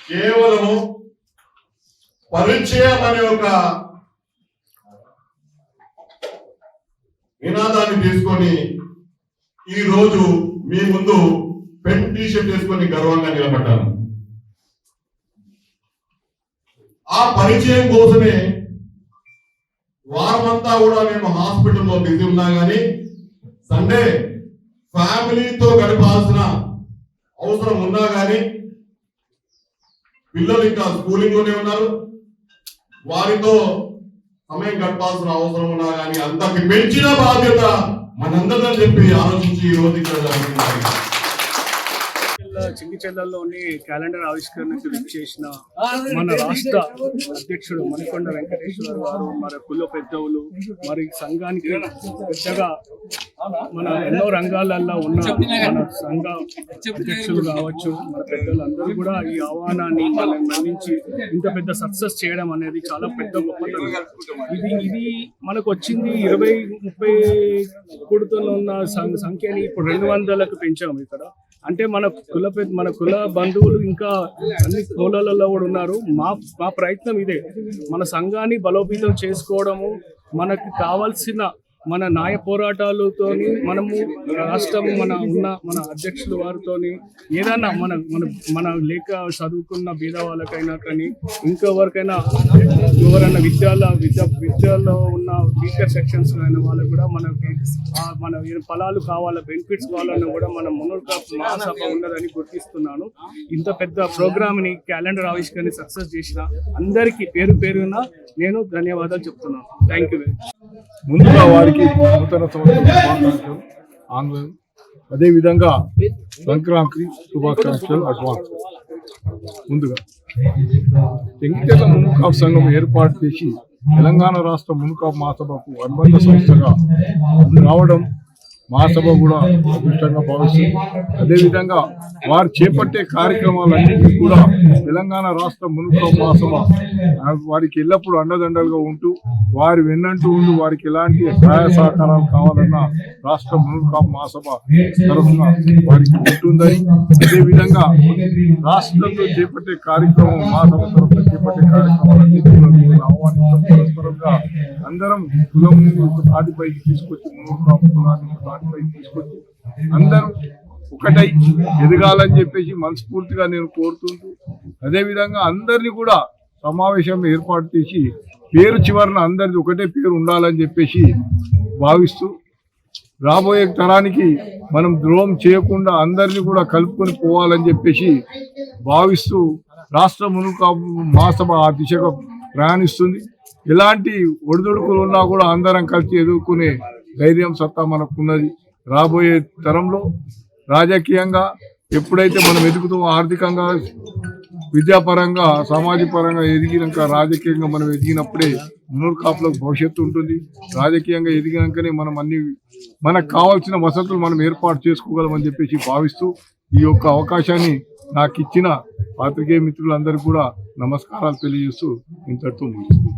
కేవలము పరిచయం అనే ఒక నినాదాన్ని తీసుకొని ఈ రోజు మీ ముందు పెన్ టీషర్ట్ వేసుకొని గర్వంగా నిలబడ్డాను. ఆ పరిచయం కోసమే వారమంతా కూడా నేను హాస్పిటల్లో బిజీ ఉన్నా కానీ సండే ఫ్యామిలీతో గడపాల్సిన అవసరం ఉన్నా కానీ పిల్లలు ఇంకా స్కూలింగ్ లోనే ఉన్నారు, వారితో సమయం గడపాల్సిన అవసరం ఉన్నా కానీ అంతకి పెంచిన బాధ్యత మనందరం చెప్పి ఆలోచించి ఈ రోజు ఇక్కడ చింగిచెర్లలోని క్యాలెండర్ ఆవిష్కరణకు విచ్చేసిన మన రాష్ట్ర అధ్యక్షుడు మణికొండ వెంకటేశ్వర గారు, మరి కుల పెద్దవులు, మరి సంఘానికి పెద్దగా మన ఎన్నో రంగాలలో ఉన్న మన సంఘ అధ్యక్షులు కావచ్చు, మన పెద్దలందరూ కూడా ఈ ఆహ్వానాన్ని మనల్ని మన్నించి ఇంత పెద్ద సక్సెస్ చేయడం అనేది చాలా పెద్ద గొప్పతనం. ఇది మనకు వచ్చింది 20-30 కూడుతున్న ఉన్న సంఖ్యని ఇప్పుడు 200లకు పెంచాము ఇక్కడ. అంటే మన కుల బంధువులు ఇంకా అన్ని కులాలలో కూడా ఉన్నారు. మా ప్రయత్నం ఇదే, మన సంఘాన్ని బలోపేతం చేసుకోవడము, మనకు కావాల్సిన మన న్యాయ పోరాటాలతోని మనము రాష్ట్రం మన అధ్యక్షులు వారితోని ఏదైనా మన లేక చదువుకున్న బీద వాళ్ళకైనా కానీ ఇంకెవరికైనా ఎవరైనా విద్యలో ఉన్న వీకర్ సెక్షన్స్ అయిన వాళ్ళకు కూడా మన ఫలాలు కావాలా, బెనిఫిట్స్ కావాలన్నా కూడా మన మునుర్కా మహాసభ ఉన్నదని గుర్తిస్తున్నాను. ఇంత పెద్ద ప్రోగ్రామ్ ని క్యాలెండర్ ఆవిష్కరణ సక్సెస్ చేసిన అందరికీ పేరున నేను ధన్యవాదాలు చెప్తున్నాను. Thank you. ముందుగా వారికి నూతన సంవత్సర శుభాకాంక్షలు ఆంగ్లం, అదేవిధంగా సంక్రాంతి శుభాకాంక్షలు అడ్వాన్స్. ముందుగా చింగిచెర్ల మున్కాప్ సంఘం ఏర్పాటు చేసి తెలంగాణ రాష్ట్ర మున్కాప్ మహాసభకు అనుబంధ సంస్థగా రావడం మహాసభ కూడా అదృష్టంగా భావిస్తుంది. అదేవిధంగా వారు చేపట్టే కార్యక్రమాలన్నింటినీ కూడా తెలంగాణ రాష్ట్ర మున్కాప్ మహాసభ వారికి ఎల్లప్పుడూ అండదండలుగా ఉంటూ వారి వెన్నంటూ ఉండి వారికి ఎలాంటి సహాయ సహకారాలు కావాలన్నా రాష్ట్ర మున్కాప్ మహాసభ తరఫున వారికి ఉంటుందని, అదేవిధంగా రాష్ట్రంలో చేపట్టే కార్యక్రమం మహాసభ తరఫున చేపట్టే కార్యక్రమాలన్నింటినీ ఆహ్వానించడం, పరస్పరంగా అందరం కులం తాటిపైకి తీసుకొచ్చి మున్కాప్ కులాన్ని తాటిపైకి తీసుకొచ్చి అందరూ ఒకటై ఎదగాలని చెప్పేసి మనస్ఫూర్తిగా నేను కోరుతుంటూ, అదేవిధంగా అందరినీ కూడా సమావేశం ఏర్పాటు చేసి పేరు చివరన అందరిది ఒకటే పేరు ఉండాలని చెప్పేసి భావిస్తూ రాబోయే తరానికి మనం ద్రోహం చేయకుండా అందరినీ కూడా కలుపుకొని పోవాలని చెప్పేసి భావిస్తూ రాష్ట్ర మున్కాప్ మహాసభ ఆ దిశగా ప్రయాణిస్తుంది. ఎలాంటి ఒడిదుడుకులు ఉన్నా కూడా అందరం కలిసి ఎదుర్కొనే ధైర్యం సత్తా మనకున్నది. రాబోయే తరంలో రాజకీయంగా ఎప్పుడైతే మనం ఎదుగుతామో, ఆర్థికంగా విద్యాపరంగా సామాజిక పరంగా ఎదిగినాక రాజకీయంగా మనం ఎదిగినప్పుడే మున్కాప్లకు భవిష్యత్తు ఉంటుంది. రాజకీయంగా ఎదిగినాకనే మనం మనకు కావాల్సిన వసతులు మనం ఏర్పాటు చేసుకోగలమని చెప్పేసి భావిస్తూ ఈ యొక్క అవకాశాన్ని నాకు ఇచ్చిన పాత్రికేయ మిత్రులందరికీ కూడా నమస్కారాలు తెలియజేస్తూ ఇంతటితో ముగిస్తున్నాను.